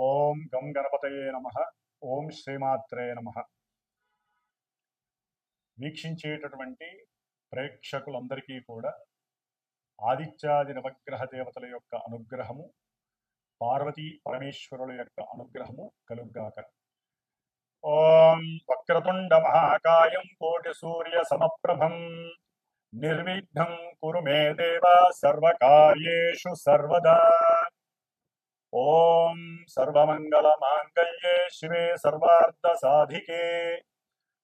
ఓం గం గణపతయే నమః. ఓం శ్రీమాత్రే నమః. వీక్షించేటటువంటి ప్రేక్షకులందరికీ కూడా ఆదిత్యాది నవగ్రహ దేవతల యొక్క అనుగ్రహము, పార్వతీ పరమేశ్వరుల యొక్క అనుగ్రహము కలుగ్గాక. ఓం వక్రతుండ మహాకాయం కోటి సూర్య సమప్రభం నిర్విఘ్నం కురు మే దేవ సర్వకార్యేషు సర్వదా. ఓం సర్వమంగళ మాంగళ్యే శివే సర్వార్థ సాధికే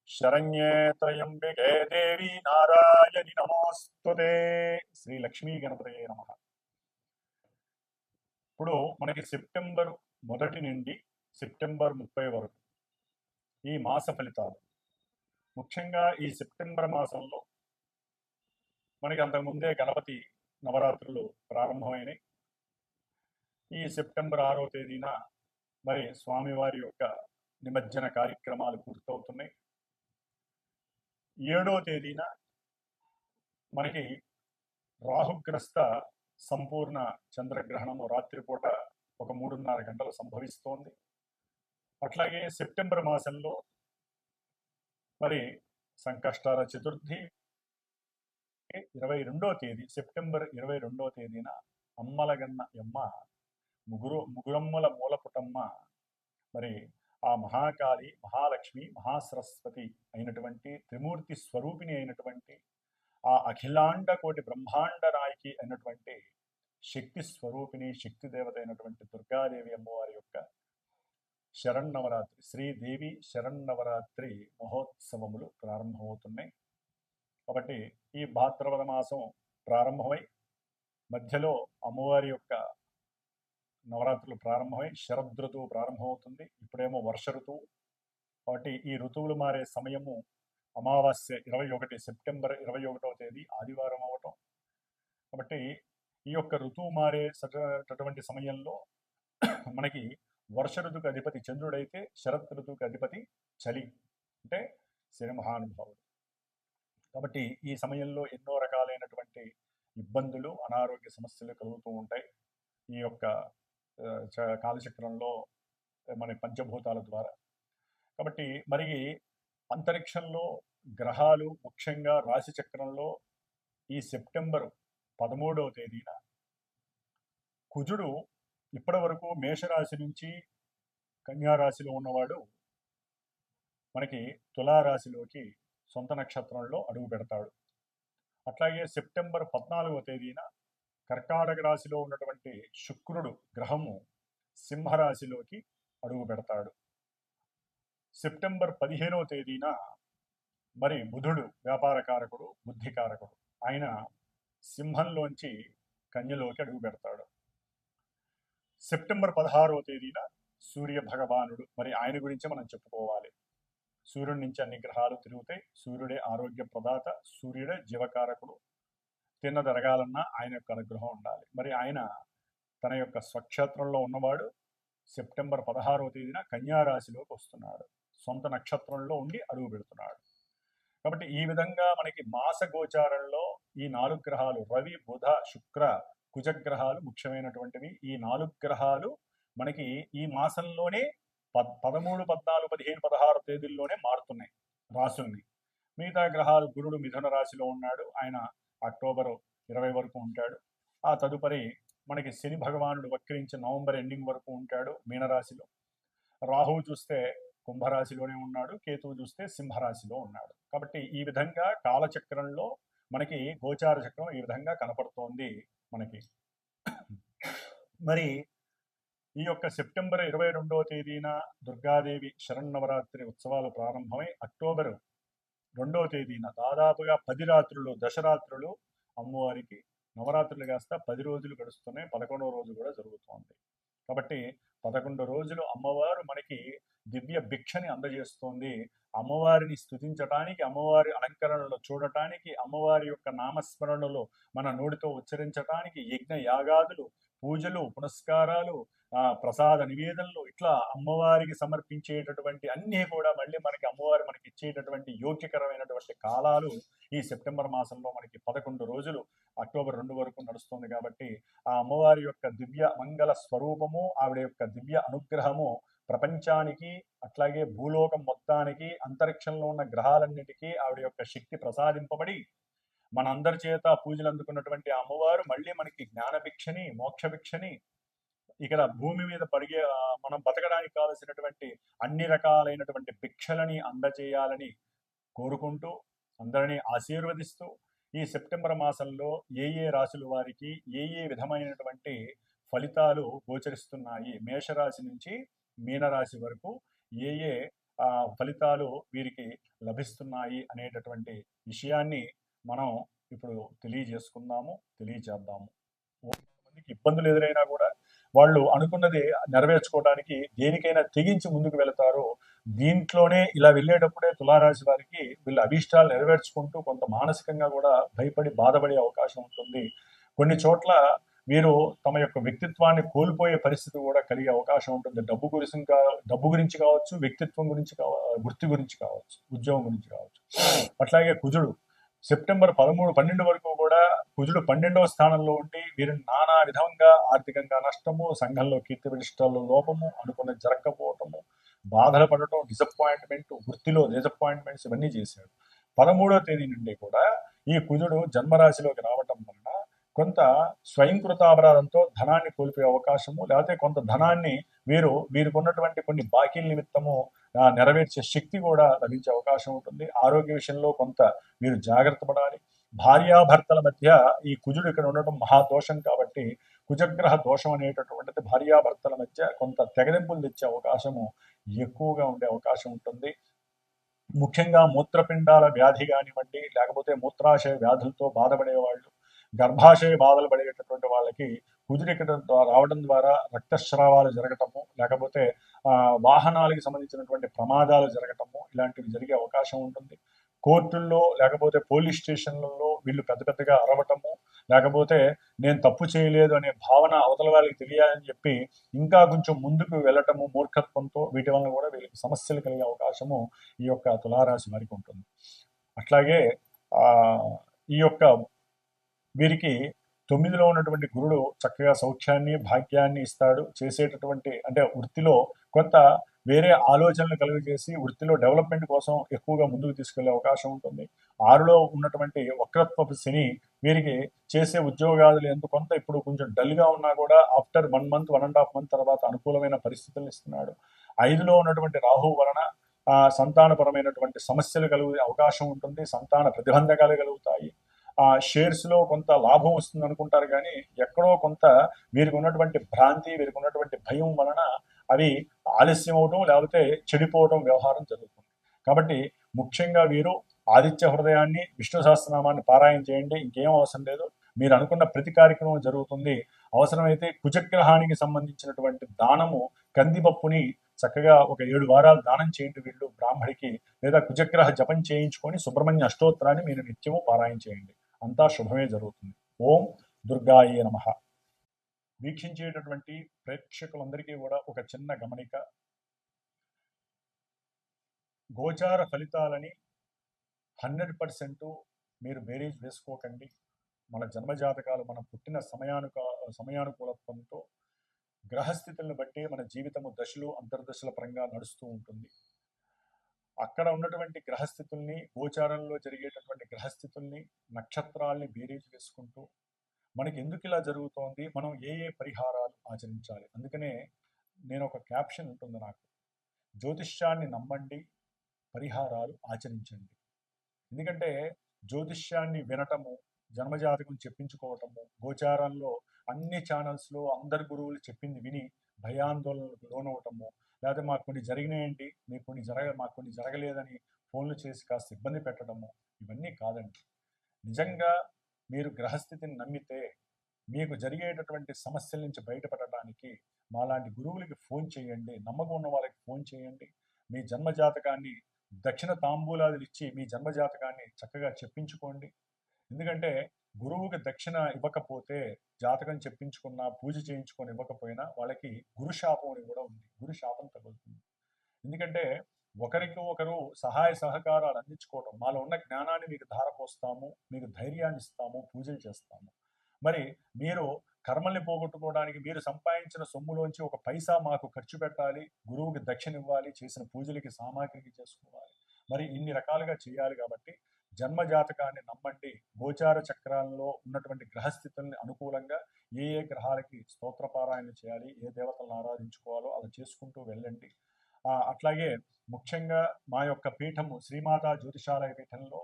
శరణ్యే త్రయంబికే దేవి నారాయణి నమోస్తుతే. శ్రీ లక్ష్మీ గణపతయే నమః. ఇప్పుడు మనకి సెప్టెంబర్ 1 నుండి సెప్టెంబర్ 30 వరకు ఈ మాస ఫలితాలు. ముఖ్యంగా ఈ సెప్టెంబర్ మాసంలో మనకి అంతకుముందే గణపతి నవరాత్రులు ప్రారంభమైనవి. ఈ సెప్టెంబర్ 6వ తేదీన మరి స్వామివారి యొక్క నిమజ్జన కార్యక్రమాలు పూర్తవుతున్నాయి. 7వ తేదీన మనకి రాహుగ్రస్త సంపూర్ణ చంద్రగ్రహణము రాత్రిపూట ఒక 3:30 గంటలు సంభవిస్తోంది. అట్లాగే సెప్టెంబర్ మాసంలో మరి సంకష్టార చతుర్థి 22వ తేదీ సెప్టెంబర్ 22వ తేదీన అమ్మలగన్న యమ్మ ముగురమ్మల మూలపుటమ్మ మరి ఆ మహాకాళి, మహాలక్ష్మి, మహాసరస్వతి అయినటువంటి త్రిమూర్తి స్వరూపిణి అయినటువంటి ఆ అఖిలాండ కోటి బ్రహ్మాండ నాయకి అయినటువంటి శక్తి స్వరూపిణి, శక్తి దేవత అయినటువంటి దుర్గాదేవి అమ్మవారి యొక్క శరన్నవరాత్రి, శ్రీదేవి శరన్నవరాత్రి మహోత్సవములు ప్రారంభమవుతున్నాయి. కాబట్టి ఈ భాద్రపద మాసం ప్రారంభమై మధ్యలో అమ్మవారి యొక్క నవరాత్రులు ప్రారంభమై శరదృతువు ప్రారంభమవుతుంది. ఇప్పుడేమో వర్ష ఋతువు. కాబట్టి ఈ ఋతువులు మారే సమయము అమావాస్య 21 సెప్టెంబర్ 21వ తేదీ ఆదివారం అవటం. కాబట్టి ఈ యొక్క ఋతువు మారేటటువంటి సమయంలో మనకి వర్ష ఋతువుకి అధిపతి చంద్రుడైతే శరత్ ఋతువుకి అధిపతి చలి అంటే శని మహానుభావుడు. కాబట్టి ఈ సమయంలో ఎన్నో రకాలైనటువంటి ఇబ్బందులు, అనారోగ్య సమస్యలు కలుగుతూ ఉంటాయి. ఈ యొక్క కాలచక్రంలో మన పంచభూతాల ద్వారా. కాబట్టి మరి అంతరిక్షంలో గ్రహాలు ముఖ్యంగా రాశి చక్రంలో ఈ సెప్టెంబర్ 13వ తేదీన కుజుడు ఇప్పటి వరకు మేషరాశి నుంచి కన్యారాశిలో ఉన్నవాడు మనకి తులారాశిలోకి సొంత నక్షత్రంలో అడుగు పెడతాడు. అట్లాగే సెప్టెంబర్ 14వ తేదీన కర్కాటక రాశిలో ఉన్నటువంటి శుక్రుడు గ్రహము సింహరాశిలోకి అడుగు పెడతాడు. సెప్టెంబర్ 15వ తేదీన మరి బుధుడు వ్యాపారకారకుడు, బుద్ధికారకుడు, ఆయన సింహంలోంచి కన్యలోకి అడుగు పెడతాడు. సెప్టెంబర్ 16వ తేదీన సూర్య భగవానుడు, మరి ఆయన గురించి మనం చెప్పుకోవాలి. సూర్యుడి నుంచి అన్ని గ్రహాలు తిరుగుతాయి. సూర్యుడే ఆరోగ్య ప్రదాత, సూర్యుడే జీవకారకుడు. తిన్నదరగాలన్నా ఆయన యొక్క అనుగ్రహం ఉండాలి. మరి ఆయన తన యొక్క స్వక్షేత్రంలో ఉన్నవాడు సెప్టెంబర్ 16వ తేదీన కన్యారాశిలోకి వస్తున్నాడు. సొంత నక్షత్రంలో ఉండి అడుగు పెడుతున్నాడు. కాబట్టి ఈ విధంగా మనకి మాస గోచారంలో ఈ 4 గ్రహాలు రవి, బుధ, శుక్ర, కుజగ్రహాలు ముఖ్యమైనటువంటివి. ఈ 4 గ్రహాలు మనకి ఈ మాసంలోనే 13, 14, 15, 16 తేదీల్లోనే మారుతున్నాయి రాసుల్ని. మిగతా గ్రహాలు గురుడు మిథున రాశిలో ఉన్నాడు. ఆయన అక్టోబర్ 20 వరకు ఉంటాడు. ఆ తదుపరి మనకి శని భగవానుడు వక్రించి నవంబర్ ఎండింగ్ వరకు ఉంటాడు మీనరాశిలో. రాహువు చూస్తే కుంభరాశిలోనే ఉన్నాడు. కేతువు చూస్తే సింహరాశిలో ఉన్నాడు. కాబట్టి ఈ విధంగా కాలచక్రంలో మనకి గోచార చక్రం ఈ విధంగా కనపడుతోంది మనకి. మరి ఈ యొక్క సెప్టెంబర్ 22వ తేదీన దుర్గాదేవి శరన్నవరాత్రి ఉత్సవాలు ప్రారంభమై అక్టోబర్ 2వ తేదీన దాదాపుగా 10 రాత్రులు, దశరాత్రులు అమ్మవారికి నవరాత్రులు కాస్త 10 రోజులు గడుస్తున్నాయి. 11వ రోజు కూడా జరుగుతోంది. కాబట్టి 11 రోజులు అమ్మవారు మనకి దివ్య భిక్షని అందజేస్తోంది. అమ్మవారిని స్తుతించటానికి, అమ్మవారి అలంకరణలో చూడటానికి, అమ్మవారి యొక్క నామస్మరణలో మన నోటితో ఉచ్చరించటానికి యజ్ఞ యాగాదులు, పూజలు, పునస్కారాలు, ప్రసాద నివేదనలు, ఇట్లా అమ్మవారికి సమర్పించేటటువంటి అన్నీ కూడా మళ్ళీ మనకి అమ్మవారు మనకి ఇచ్చేటటువంటి యోగ్యకరమైనటువంటి కాలాలు ఈ సెప్టెంబర్ మాసంలో మనకి 11 రోజులు అక్టోబర్ 2 వరకు నడుస్తుంది. కాబట్టి ఆ అమ్మవారి యొక్క దివ్య మంగళ స్వరూపము, ఆవిడ యొక్క దివ్య అనుగ్రహము ప్రపంచానికి, అట్లాగే భూలోకం మొత్తానికి, అంతరిక్షంలో ఉన్న గ్రహాలన్నిటికీ ఆవిడ యొక్క శక్తి ప్రసాదింపబడి మనందరి చేత పూజలు అందుకున్నటువంటి అమ్మవారు మళ్ళీ మనకి జ్ఞానభిక్షని, మోక్షభిక్షని, ఇక్కడ భూమి మీద మనం బతకడానికి కావలసినటువంటి అన్ని రకాలైనటువంటి భిక్షలని అందజేయాలని కోరుకుంటూ, అందరినీ ఆశీర్వదిస్తూ, ఈ సెప్టెంబర్ మాసంలో ఏ రాశుల వారికి ఏ విధమైనటువంటి ఫలితాలు గోచరిస్తున్నాయి, మేషరాశి నుంచి మీనరాశి వరకు ఏ ఫలితాలు వీరికి లభిస్తున్నాయి అనేటటువంటి విషయాన్ని మనం ఇప్పుడు తెలియజేద్దాము. మందికి ఇబ్బందులు ఎదురైనా కూడా వాళ్ళు అనుకున్నది నెరవేర్చుకోవడానికి దేనికైనా తెగించి ముందుకు వెళతారు. దీంట్లోనే ఇలా వెళ్ళేటప్పుడే తులారాశి వారికి వీళ్ళ అభీష్టాలు నెరవేర్చుకుంటూ కొంత మానసికంగా కూడా భయపడి బాధపడే అవకాశం ఉంటుంది. కొన్ని చోట్ల వీరు తమ యొక్క వ్యక్తిత్వాన్ని కోల్పోయే పరిస్థితి కూడా కలిగే అవకాశం ఉంటుంది. డబ్బు గురించి కావచ్చు, వ్యక్తిత్వం గురించి వృత్తి గురించి కావచ్చు, ఉద్యోగం గురించి కావచ్చు. అట్లాగే కుజుడు సెప్టెంబర్ 12 వరకు కూడా కుజుడు 12వ స్థానంలో ఉండి వీరిని నానా విధంగా ఆర్థికంగా నష్టము, సంఘంలో కీర్తి ప్రతిష్టల్లో లోపము, అనుకున్నది జరగకపోవటము, బాధలు పడటం, డిసప్పాయింట్మెంట్, వృత్తిలో డిసప్పాయింట్మెంట్స్ ఇవన్నీ చేశాడు. 13వ తేదీ నుండి కూడా ఈ కుజుడు జన్మరాశిలోకి రావటం వలన కొంత స్వయంకృత అపరాధంతో ధనాన్ని కోల్పోయే అవకాశము, లేకపోతే కొంత ధనాన్ని వీరికి ఉన్నటువంటి కొన్ని బాకీల నిమిత్తము నెరవేర్చే శక్తి కూడా లభించే అవకాశం ఉంటుంది. ఆరోగ్య విషయంలో కొంత వీరు జాగ్రత్త పడాలి. భార్యాభర్తల మధ్య ఈ కుజుడు ఇక్కడ ఉండటం మహాదోషం కాబట్టి కుజగ్రహ దోషం అనేటటువంటిది భార్యాభర్తల మధ్య కొంత తెగదెంపులు తెచ్చే అవకాశము ఎక్కువగా ఉండే అవకాశం ఉంటుంది. ముఖ్యంగా మూత్రపిండాల వ్యాధి కానివ్వండి, లేకపోతే మూత్రాశయ వ్యాధులతో బాధపడేవాళ్ళు, గర్భాశయ బాధలు పడేటటువంటి వాళ్ళకి కుజుడికి రావడం ద్వారా రక్తస్రావాలు జరగటము, లేకపోతే వాహనాలకు సంబంధించినటువంటి ప్రమాదాలు జరగటము, ఇలాంటివి జరిగే అవకాశం ఉంటుంది. కోర్టుల్లో లేకపోతే పోలీస్ స్టేషన్లలో వీళ్ళు పెద్దగా అరవటము, లేకపోతే నేను తప్పు చేయలేదు అనే భావన అవతల వాళ్ళకి తెలియాలని చెప్పి ఇంకా కొంచెం ముందుకు వెళ్ళటము మూర్ఖత్వంతో, వీటి వలన కూడా వీళ్ళకి సమస్యలు కలిగే అవకాశము ఈ యొక్క తులారాశి వారికి ఉంటుంది. అట్లాగే ఈ యొక్క వీరికి 9లో ఉన్నటువంటి గురుడు చక్కగా సౌఖ్యాన్ని, భాగ్యాన్ని ఇస్తాడు. చేసేటటువంటి అంటే వృత్తిలో కొంత వేరే ఆలోచనలు కలుగజేసి వృత్తిలో డెవలప్మెంట్ కోసం ఎక్కువగా ముందుకు తీసుకెళ్లే అవకాశం ఉంటుంది. 6లో ఉన్నటువంటి వక్రత్వపు శని వీరికి చేసే ఉద్యోగాలు ఎందుకు కొంత ఇప్పుడు కొంచెం డల్గా ఉన్నా కూడా ఆఫ్టర్ 1 మంత్ 1.5 మంత్ తర్వాత అనుకూలమైన పరిస్థితులు ఇస్తున్నాడు. 5లో ఉన్నటువంటి రాహు వలన సంతానపరమైనటువంటి సమస్యలు కలిగే అవకాశం ఉంటుంది. సంతాన ప్రతిబంధకాలు కలుగుతాయి. షేర్స్లో కొంత లాభం వస్తుంది అనుకుంటారు, కానీ ఎక్కడో కొంత వీరికి ఉన్నటువంటి భ్రాంతి, వీరికి ఉన్నటువంటి భయం వలన అవి ఆలస్యం అవడం లేకపోతే చెడిపోవడం వ్యవహారం జరుగుతుంది. కాబట్టి ముఖ్యంగా వీరు ఆదిత్య హృదయాన్ని, విష్ణు సహస్రనామాన్ని పారాయణ చేయండి. ఇంకేం అవసరం లేదు. మీరు అనుకున్న ప్రతి కార్యక్రమం జరుగుతుంది. అవసరమైతే కుజగ్రహానికి సంబంధించినటువంటి దానము, కందిపప్పుని చక్కగా ఒక 7 వారాలు దానం చేయండి వీళ్ళు బ్రాహ్మడికి, లేదా కుజగ్రహ జపం చేయించుకొని సుబ్రహ్మణ్య అష్టోత్తరాన్ని మీరు నిత్యము పారాయణ చేయండి. అంతా శుభమే జరుగుతుంది. ఓం దుర్గాయే నమః. వీక్షించేటటువంటి ప్రేక్షకులందరికీ కూడా ఒక చిన్న గమనిక. గోచార ఫలితాలని 100% మీరు బేరీజ్ వేసుకోకండి. మన జన్మజాతకాలు మనం పుట్టిన సమయానుకూలత్వంతో గ్రహస్థితులను బట్టి మన జీవితము దశలు అంతర్దశల పరంగా నడుస్తూ ఉంటుంది. అక్కడ ఉన్నటువంటి గ్రహస్థితుల్ని, గోచారంలో జరిగేటటువంటి గ్రహస్థితుల్ని, నక్షత్రాల్ని బేరీజ్ వేసుకుంటూ మనకి ఎందుకు ఇలా జరుగుతోంది, మనం ఏ పరిహారాలు ఆచరించాలి. అందుకనే నేను ఒక క్యాప్షన్ ఉంటుంది నాకు, జ్యోతిష్యాన్ని నమ్మండి, పరిహారాలు ఆచరించండి. ఎందుకంటే జ్యోతిష్యాన్ని వినటము, జన్మజాతకం చెప్పించుకోవటము, గోచారంలో అన్ని ఛానల్స్లో అందరు గురువులు చెప్పింది విని భయాందోళనలకు లోనవటము, లేకపోతే మాకు కొన్ని జరిగినాయండి, మాకు కొన్ని జరగలేదని ఫోన్లు చేసి కాస్త ఇబ్బంది పెట్టడము, ఇవన్నీ కాదండి. నిజంగా మీరు గ్రహస్థితిని నమ్మితే మీకు జరిగేటటువంటి సమస్యల నుంచి బయటపడటానికి మాలాంటి గురువులకి ఫోన్ చేయండి, నమ్మకం ఉన్న వాళ్ళకి ఫోన్ చేయండి. మీ జన్మజాతకాన్ని దక్షిణ తాంబూలాదులు ఇచ్చి మీ జన్మజాతకాన్ని చక్కగా చెప్పించుకోండి. ఎందుకంటే గురువుకి దక్షిణ ఇవ్వకపోతే, జాతకం చెప్పించుకున్నా, పూజ చేయించుకొని ఇవ్వకపోయినా వాళ్ళకి గురు శాపం అని కూడా ఉంది. గురు శాపం తగులుతుంది. ఎందుకంటే ఒకరికి ఒకరు సహాయ సహకారాలు అందించుకోవడం, మాలో ఉన్న జ్ఞానాన్ని మీకు ధారపోస్తాము, మీకు ధైర్యాన్ని ఇస్తాము, పూజలు చేస్తాము. మరి మీరు కర్మల్ని పోగొట్టుకోవడానికి మీరు సంపాదించిన సొమ్ములోంచి ఒక పైసా మాకు ఖర్చు పెట్టాలి, గురువుకి దక్షిణ ఇవ్వాలి, చేసిన పూజలకి సామాగ్రికి చేసుకోవాలి, మరి ఇన్ని రకాలుగా చేయాలి. కాబట్టి జన్మజాతకాన్ని నమ్మండి. గోచార చక్రాల్లో ఉన్నటువంటి గ్రహస్థితుల్ని అనుకూలంగా ఏ ఏ గ్రహాలకి స్తోత్రపారాయణ చేయాలి, ఏ దేవతలను ఆరాధించుకోవాలో అలా చేసుకుంటూ వెళ్ళండి. అట్లాగే ముఖ్యంగా మా యొక్క పీఠము శ్రీమాతా జ్యోతిషాలయ పీఠంలో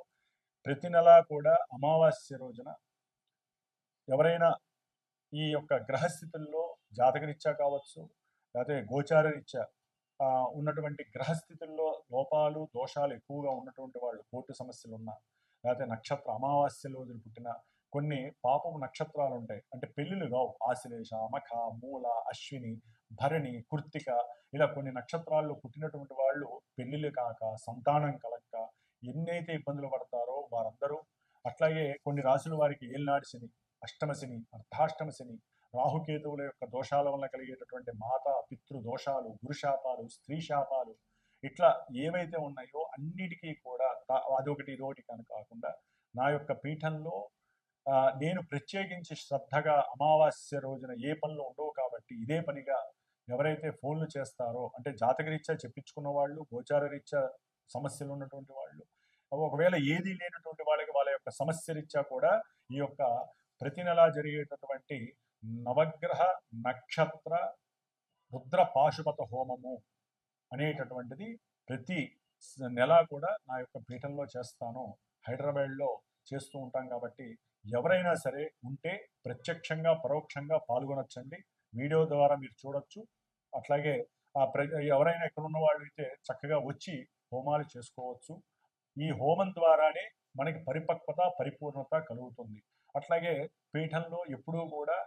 ప్రతి నెలా కూడా అమావాస్య రోజున ఎవరైనా ఈ యొక్క గ్రహస్థితుల్లో జాతకరీత్యా కావచ్చు, లేకపోతే గోచార రీత్యా ఉన్నటువంటి గ్రహస్థితుల్లో లోపాలు దోషాలు ఎక్కువగా ఉన్నటువంటి వాళ్ళు, కోర్టు సమస్యలు ఉన్నా, లేకపోతే నక్షత్ర అమావాస్య రోజులు పుట్టిన కొన్ని పాపము నక్షత్రాలు ఉంటాయి, అంటే పెళ్ళిళ్ళు కావు, ఆశ్లేష, మఖ, మూల, అశ్విని, భరణి, కృత్తిక, ఇలా కొన్ని నక్షత్రాల్లో పుట్టినటువంటి వాళ్ళు పెళ్ళిళ్ళు కాక, సంతానం కలక్క ఎన్నైతే ఇబ్బందులు పడతారో వారందరూ, అట్లాగే కొన్ని రాశుల వారికి ఏలినాటి శని, అష్టమ శని, అర్ధాష్టమ శని, రాహుకేతువుల యొక్క దోషాల వల్ల కలిగేటటువంటి మాతా పితృ దోషాలు, గురుశాపాలు, స్త్రీ శాపాలు, ఇట్లా ఏవైతే ఉన్నాయో అన్నిటికీ కూడా అదొకటి ఇదొకటి కానీ కాకుండా నా యొక్క పీఠంలో నేను ప్రత్యేకించి శ్రద్ధగా అమావాస్య రోజున ఏ పనులు ఉండవు కాబట్టి ఇదే పనిగా ఎవరైతే ఫోన్లు చేస్తారో, అంటే జాతకరీత్యా చెప్పించుకున్న వాళ్ళు, గోచార రీత్యా సమస్యలు ఉన్నటువంటి వాళ్ళు, ఒకవేళ ఏది లేనటువంటి వాళ్ళకి వాళ్ళ యొక్క సమస్య రీత్యా కూడా ఈ యొక్క ప్రతి నెలా జరిగేటటువంటి నవగ్రహ నక్షత్ర రుద్ర పాశుపత హోమము అనేటటువంటిది ప్రతి నెల కూడా నా యొక్క పీఠంలో చేస్తాను. హైదరాబాద్లో చేస్తూ ఉంటాం కాబట్టి ఎవరైనా సరే ఉంటే ప్రత్యక్షంగా పరోక్షంగా పాల్గొనొచ్చండి. వీడియో ద్వారా మీరు చూడొచ్చు. అట్లాగే ఎవరైనా ఇక్కడ ఉన్న వాళ్ళు అయితే చక్కగా వచ్చి హోమాలు చేసుకోవచ్చు. ఈ హోమం ద్వారానే మనకి పరిపక్వత, పరిపూర్ణత కలుగుతుంది. అట్లాగే పీఠంలో ఎప్పుడూ కూడా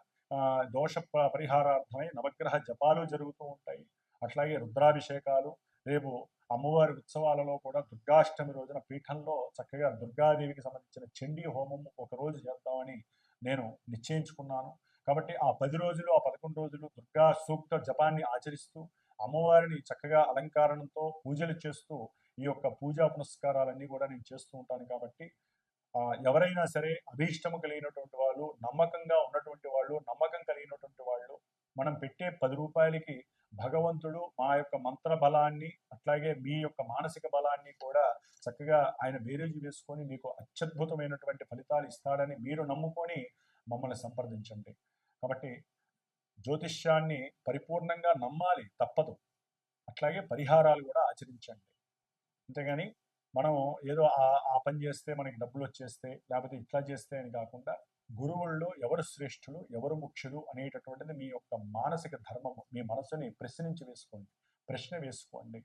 దోష పరిహారార్థమై నవగ్రహ జపాలు జరుగుతూ ఉంటాయి. అట్లాగే రుద్రాభిషేకాలు, రేపు అమ్మవారి ఉత్సవాలలో కూడా దుర్గాష్టమి రోజున పీఠంలో చక్కగా దుర్గాదేవికి సంబంధించిన చండీ హోమం ఒకరోజు చేద్దామని నేను నిశ్చయించుకున్నాను. కాబట్టి ఆ 10 రోజులు, ఆ 11 రోజులు దుర్గా సూక్త జపాన్ని ఆచరిస్తూ అమ్మవారిని చక్కగా అలంకారణతో పూజలు చేస్తూ ఈ యొక్క పూజా పునస్కారాలన్నీ కూడా నేను చేస్తూ ఉంటాను. కాబట్టి ఎవరైనా సరే అభీష్టము కలిగినటువంటి వాళ్ళు, నమ్మకంగా ఉన్నటువంటి వాళ్ళు, నమ్మకం కలిగినటువంటి వాళ్ళు, మనం పెట్టే 10 రూపాయలకి భగవంతుడు మా యొక్క మంత్ర బలాన్ని, అట్లాగే మీ యొక్క మానసిక బలాన్ని కూడా చక్కగా ఆయన బేరీజు వేసుకొని మీకు అత్యద్భుతమైనటువంటి ఫలితాలు ఇస్తాడని మీరు నమ్ముకొని మమ్మల్ని సంప్రదించండి. కాబట్టి జ్యోతిష్యాన్ని పరిపూర్ణంగా నమ్మాలి, తప్పదు. అట్లాగే పరిహారాలు కూడా ఆచరించండి. అంతేగాని మనం ఏదో ఆ పని చేస్తే మనకి డబ్బులు వచ్చేస్తే, లేకపోతే ఇట్లా చేస్తే అని కాకుండా గురువుల్లో ఎవరు శ్రేష్ఠులు, ఎవరు ముఖ్యులు అనేటటువంటిది మీ యొక్క మానసిక ధర్మము. మీ మనసుని ప్రశ్న వేసుకోండి.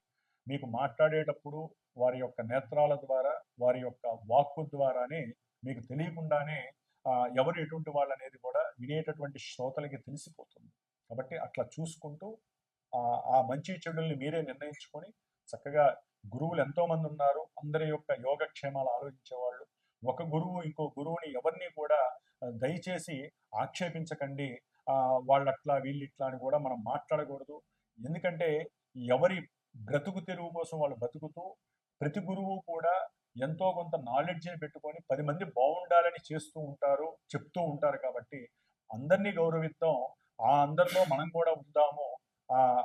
మీకు మాట్లాడేటప్పుడు వారి యొక్క నేత్రాల ద్వారా, వారి యొక్క వాక్కు ద్వారానే మీకు తెలియకుండానే ఎవరు ఎటువంటి వాళ్ళు అనేది కూడా వినేటటువంటి శ్రోతలకి తెలిసిపోతుంది. కాబట్టి అట్లా చూసుకుంటూ ఆ మంచి చెడుల్ని మీరే నిర్ణయించుకొని చక్కగా గురువులు ఎంతోమంది ఉన్నారు, అందరి యొక్క యోగక్షేమాలు ఆలోచించేవాళ్ళు. ఒక గురువు ఇంకో గురువుని ఎవరిని కూడా దయచేసి ఆక్షేపించకండి. వాళ్ళట్లా వీళ్ళిట్లా అని కూడా మనం మాట్లాడకూడదు. ఎందుకంటే ఎవరి బ్రతుకు తెరువు కోసం వాళ్ళు బతుకుతూ, ప్రతి గురువు కూడా ఎంతో కొంత నాలెడ్జ్ని పెట్టుకొని 10 మంది బాగుండాలని చేస్తూ ఉంటారు, చెప్తూ ఉంటారు. కాబట్టి అందరినీ గౌరవిద్దాం, అందరిలో మనం కూడా ఉందాము.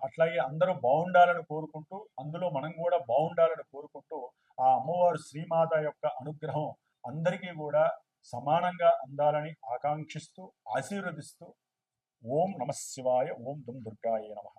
అట్లాగే అందరూ బాగుండాలని కోరుకుంటూ, అందులో మనం కూడా బాగుండాలని కోరుకుంటూ, ఆ అమ్మవారు శ్రీమాత యొక్క అనుగ్రహం అందరికీ కూడా సమానంగా అందాలని ఆకాంక్షిస్తూ, ఆశీర్వదిస్తూ, ఓం నమః శివాయ, ఓం దుమ్ దుర్గాయ నమః.